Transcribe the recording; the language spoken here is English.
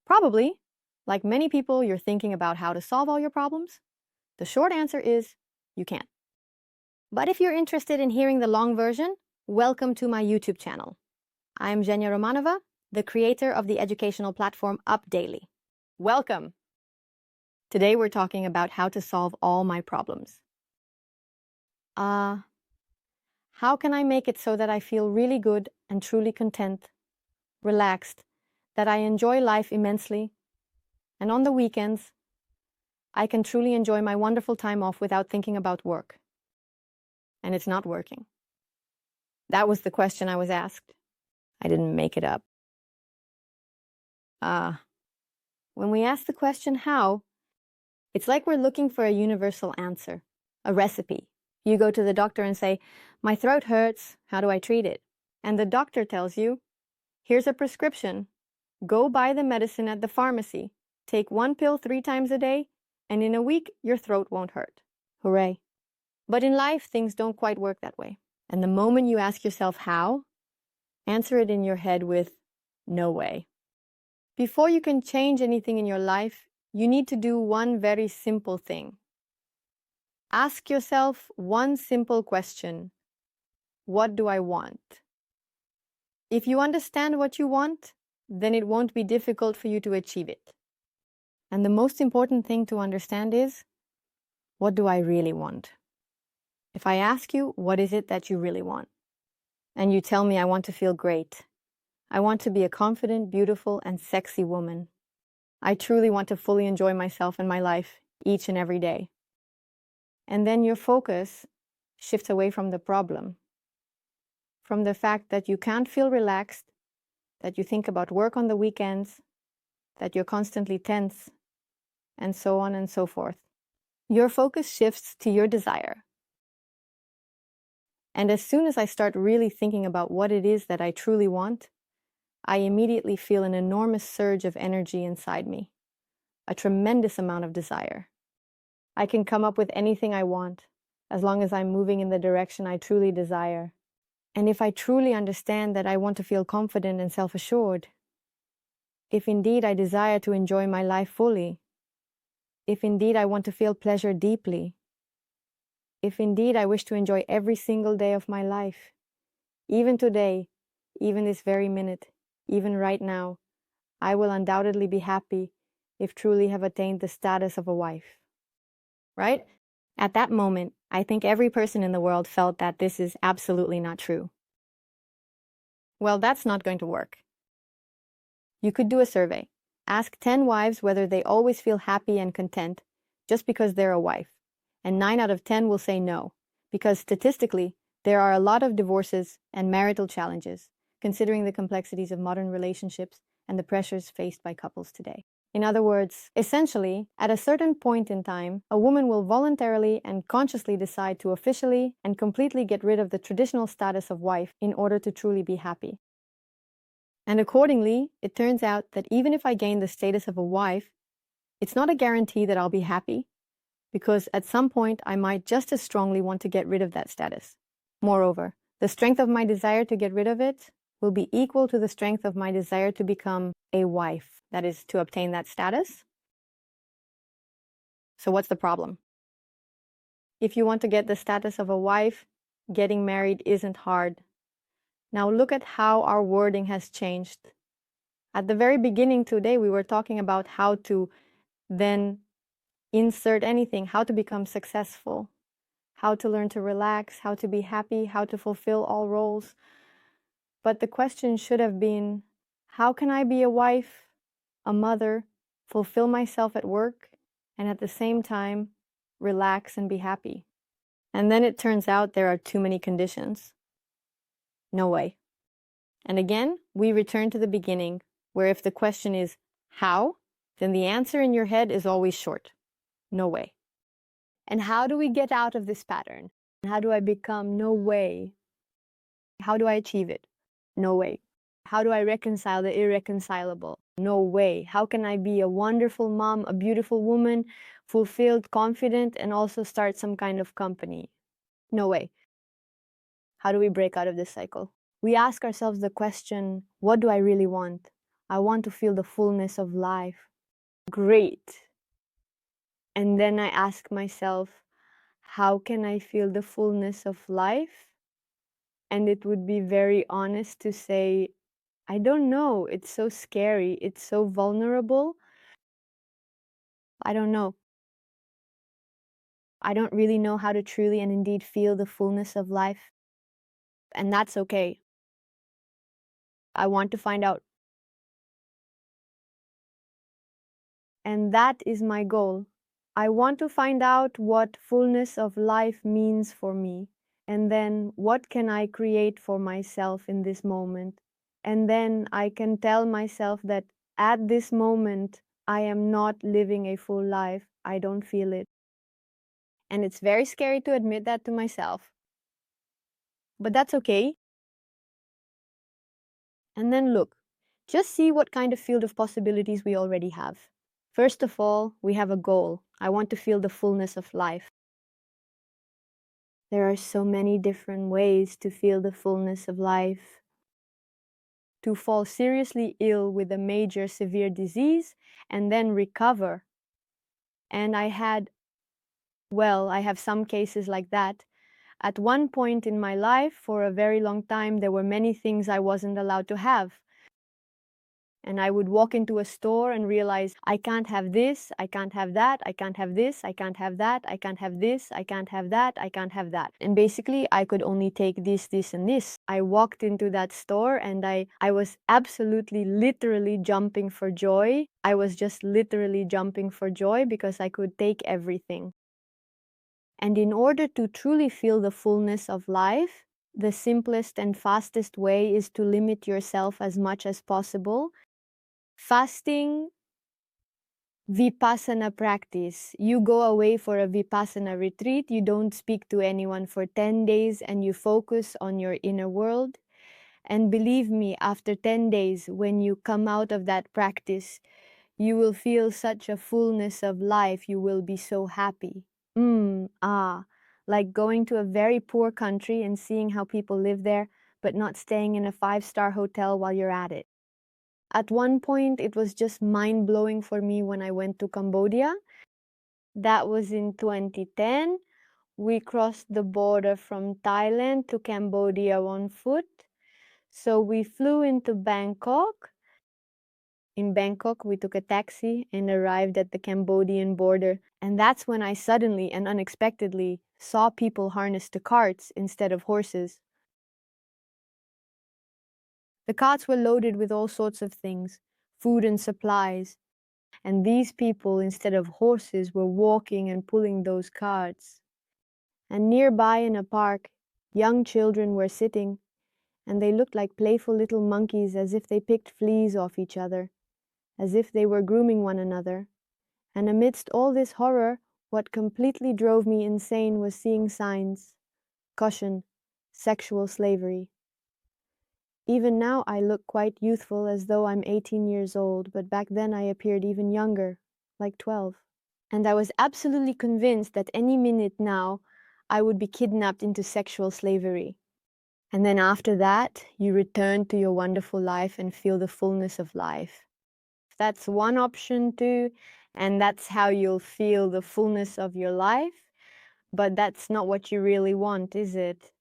Probably, like many people, you're thinking about how to solve all your problems. The short answer is you can't. But if you're interested in hearing the long version, welcome to my YouTube channel. I'm Jenya Romanova, the creator of the educational platform Up Daily. Welcome! Today we're talking about how to solve all my problems. How can I make it so that I feel really good and truly content, relaxed, that I enjoy life immensely, and on the weekends, I can truly enjoy my wonderful time off without thinking about work? And it's not working. That was the question I was asked. I didn't make it up. When we ask the question how, it's like we're looking for a universal answer, a recipe. You go to the doctor and say, "My throat hurts, how do I treat it?" And the doctor tells you, "Here's a prescription. Go buy the medicine at the pharmacy. Take 1 pill 3 times a day, and in a week, your throat won't hurt." Hooray. But in life, things don't quite work that way. And the moment you ask yourself how, answer it in your head with, "No way." Before you can change anything in your life, you need to do one very simple thing. Ask yourself one simple question. What do I want? If you understand what you want, then it won't be difficult for you to achieve it. And the most important thing to understand is, what do I really want? If I ask you, what is it that you really want? And you tell me, I want to feel great. I want to be a confident, beautiful, and sexy woman. I truly want to fully enjoy myself and my life each and every day. And then your focus shifts away from the problem, from the fact that you can't feel relaxed, that you think about work on the weekends, that you're constantly tense, and so on and so forth. Your focus shifts to your desire. And as soon as I start really thinking about what it is that I truly want, I immediately feel an enormous surge of energy inside me, a tremendous amount of desire. I can come up with anything I want, as long as I'm moving in the direction I truly desire. And if I truly understand that I want to feel confident and self-assured, if indeed I desire to enjoy my life fully, if indeed I want to feel pleasure deeply, if indeed I wish to enjoy every single day of my life, even today, even this very minute, even right now, I will undoubtedly be happy if truly have attained the status of a wife. Right? At that moment, I think every person in the world felt that this is absolutely not true. Well, that's not going to work. You could do a survey. Ask 10 wives whether they always feel happy and content just because they're a wife. And 9 out of 10 will say no, because statistically, there are a lot of divorces and marital challenges, considering the complexities of modern relationships and the pressures faced by couples today. In other words, essentially, at a certain point in time, a woman will voluntarily and consciously decide to officially and completely get rid of the traditional status of wife in order to truly be happy. And accordingly, it turns out that even if I gain the status of a wife, it's not a guarantee that I'll be happy, because at some point I might just as strongly want to get rid of that status. Moreover, the strength of my desire to get rid of it will be equal to the strength of my desire to become a wife, that is, to obtain that status. So what's the problem? If you want to get the status of a wife, getting married isn't hard. Now look at how our wording has changed. At the very beginning today, we were talking about how to then insert anything, how to become successful, how to learn to relax, how to be happy, how to fulfill all roles. But the question should have been, how can I be a wife, a mother, fulfill myself at work, and at the same time, relax and be happy? And then it turns out there are too many conditions. No way. And again, we return to the beginning, where if the question is how, then the answer in your head is always short. No way. And how do we get out of this pattern? How do I become no way? How do I achieve it? No way. How do I reconcile the irreconcilable? No way. How can I be a wonderful mom, a beautiful woman, fulfilled, confident, and also start some kind of company? No way. How do we break out of this cycle? We ask ourselves the question, what do I really want? I want to feel the fullness of life. Great. And then I ask myself, how can I feel the fullness of life? And it would be very honest to say, I don't know. It's so scary. It's so vulnerable. I don't know. I don't really know how to truly and indeed feel the fullness of life. And that's okay. I want to find out. And that is my goal. I want to find out what fullness of life means for me. And then what can I create for myself in this moment? And then I can tell myself that at this moment, I am not living a full life. I don't feel it. And it's very scary to admit that to myself. But that's okay. And then look, just see what kind of field of possibilities we already have. First of all, we have a goal. I want to feel the fullness of life. There are so many different ways to feel the fullness of life. To fall seriously ill with a major severe disease and then recover. And I have some cases like that. At one point in my life, for a very long time, there were many things I wasn't allowed to have. And I would walk into a store and realize, I can't have this, I can't have that, I can't have this, I can't have that, I can't have this, I can't have that, I can't have that. And basically, I could only take this, this, and this. I walked into that store and I was absolutely, literally jumping for joy. I was just literally jumping for joy because I could take everything. And in order to truly feel the fullness of life, the simplest and fastest way is to limit yourself as much as possible. Fasting, Vipassana practice. You go away for a Vipassana retreat, you don't speak to anyone for 10 days, and you focus on your inner world. And believe me, after 10 days, when you come out of that practice, you will feel such a fullness of life. You will be so happy. Like going to a very poor country and seeing how people live there, but not staying in a 5-star hotel while you're at it. At one point, it was just mind-blowing for me when I went to Cambodia. That was in 2010. We crossed the border from Thailand to Cambodia on foot. So we flew into Bangkok. In Bangkok, we took a taxi and arrived at the Cambodian border. And that's when I suddenly and unexpectedly saw people harnessed to carts instead of horses. The carts were loaded with all sorts of things, food and supplies. And these people, instead of horses, were walking and pulling those carts. And nearby in a park, young children were sitting, and they looked like playful little monkeys, as if they picked fleas off each other, as if they were grooming one another. And amidst all this horror, what completely drove me insane was seeing signs. Caution, sexual slavery. Even now I look quite youthful, as though I'm 18 years old, but back then I appeared even younger, like 12. And I was absolutely convinced that any minute now I would be kidnapped into sexual slavery. And then after that, you return to your wonderful life and feel the fullness of life. That's one option too, and that's how you'll feel the fullness of your life. But that's not what you really want, is it?